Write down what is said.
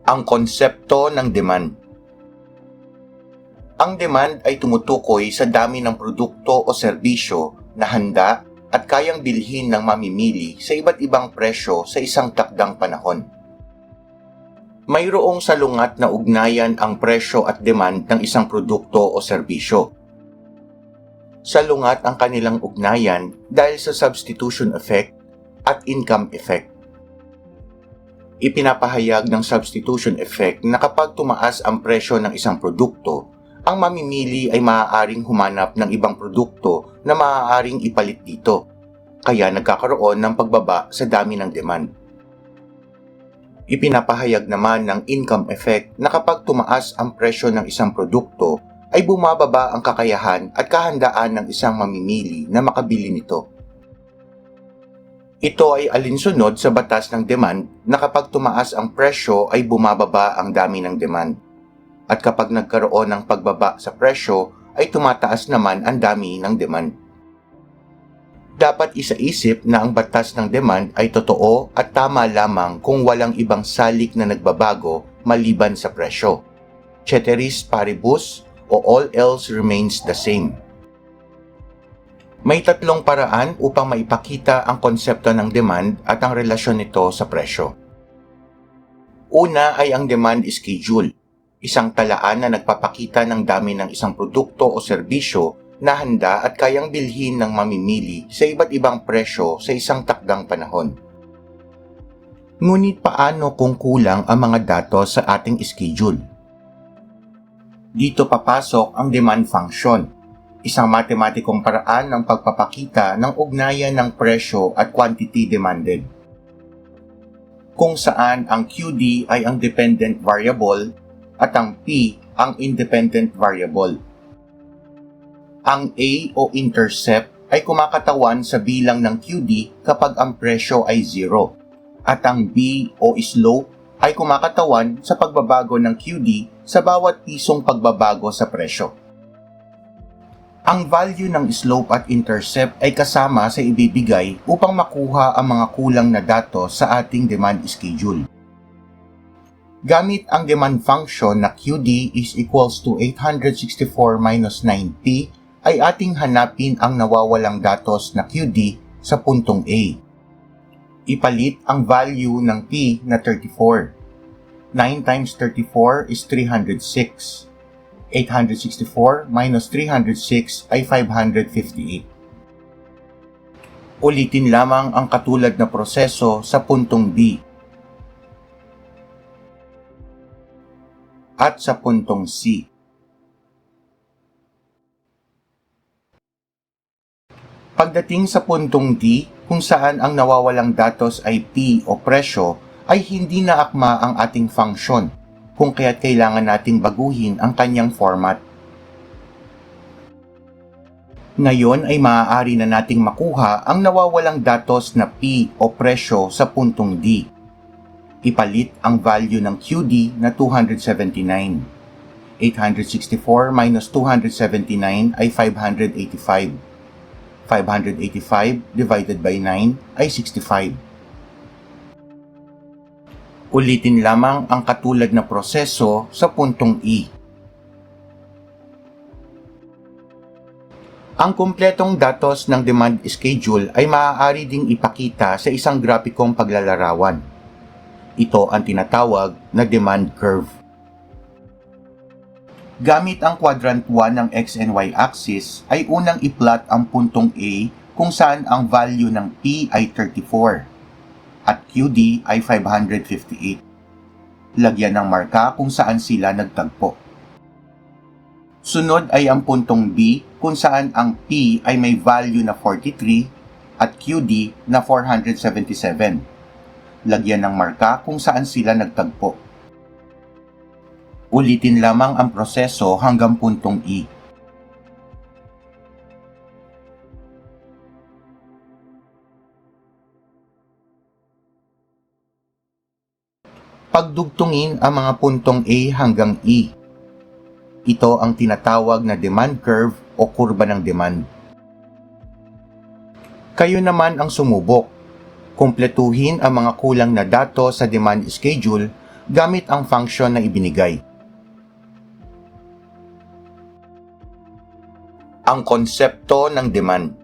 Ang konsepto ng demand. Ang demand ay tumutukoy sa dami ng produkto o serbisyo na handa at kayang bilhin ng mamimili sa iba't ibang presyo sa isang takdang panahon. Mayroong salungat na ugnayan ang presyo at demand ng isang produkto o serbisyo. Salungat ang kanilang ugnayan dahil sa substitution effect at income effect. Ipinapahayag ng substitution effect na kapag tumaas ang presyo ng isang produkto, ang mamimili ay maaaring humanap ng ibang produkto na maaaring ipalit dito, kaya nagkakaroon ng pagbaba sa dami ng demand. Ipinapahayag naman ng income effect na kapag tumaas ang presyo ng isang produkto, ay bumababa ang kakayahan at kahandaan ng isang mamimili na makabili nito. Ito ay alinsunod sa batas ng demand na kapag tumaas ang presyo ay bumababa ang dami ng demand. At kapag nagkaroon ng pagbaba sa presyo ay tumataas naman ang dami ng demand. Dapat isaisip na ang batas ng demand ay totoo at tama lamang kung walang ibang salik na nagbabago maliban sa presyo. Ceteris paribus o all else remains the same. May tatlong paraan upang maipakita ang konsepto ng demand at ang relasyon nito sa presyo. Una ay ang demand schedule, isang talaan na nagpapakita ng dami ng isang produkto o serbisyo na handa at kayang bilhin ng mamimili sa iba't ibang presyo sa isang takdang panahon. Ngunit paano kung kulang ang mga datos sa ating schedule? Dito papasok ang demand function, isang matematikong paraan ng pagpapakita ng ugnayan ng presyo at quantity demanded, kung saan ang QD ay ang dependent variable at ang P ang independent variable. Ang A o intercept ay kumakatawan sa bilang ng QD kapag ang presyo ay 0, at ang B o slope ay kumakatawan sa pagbabago ng QD sa bawat pisong pagbabago sa presyo. Ang value ng slope at intercept ay kasama sa ibibigay upang makuha ang mga kulang na datos sa ating demand schedule. Gamit ang demand function na QD is equals to 864 minus 9P, ay ating hanapin ang nawawalang datos na QD sa puntong A. Ipalit ang value ng P na 34. 9 times 34 is 306. 864 minus 306 ay 558. Ulitin lamang ang katulad na proseso sa puntong B. At sa puntong C. Pagdating sa puntong D, kung saan ang nawawalang datos ay P o presyo, ay hindi na akma ang ating function, kung kaya't kailangan nating baguhin ang kanyang format. Ngayon ay maaari na nating makuha ang nawawalang datos na P o presyo sa puntong D. Ipalit ang value ng QD na 279. 864 minus 279 ay 585. 585 divided by 9 ay 65. Ulitin lamang ang katulad na proseso sa puntong E. Ang kumpletong datos ng demand schedule ay maaari ding ipakita sa isang grafikong paglalarawan. Ito ang tinatawag na demand curve. Gamit ang quadrant 1 ng X and Y axis ay unang i-plot ang puntong A kung saan ang value ng P ay 34 at QD ay 558. Lagyan ng marka kung saan sila nagtagpo. Sunod ay ang puntong B kung saan ang P ay may value na 43 at QD na 477. Lagyan ng marka kung saan sila nagtagpo. Ulitin lamang ang proseso hanggang puntong E. Pagdugtungin ang mga puntong A hanggang E. Ito ang tinatawag na demand curve o kurba ng demand. Kayo naman ang sumubok. Kumpletuhin ang mga kulang na datos sa demand schedule gamit ang function na ibinigay. Ang konsepto ng demand.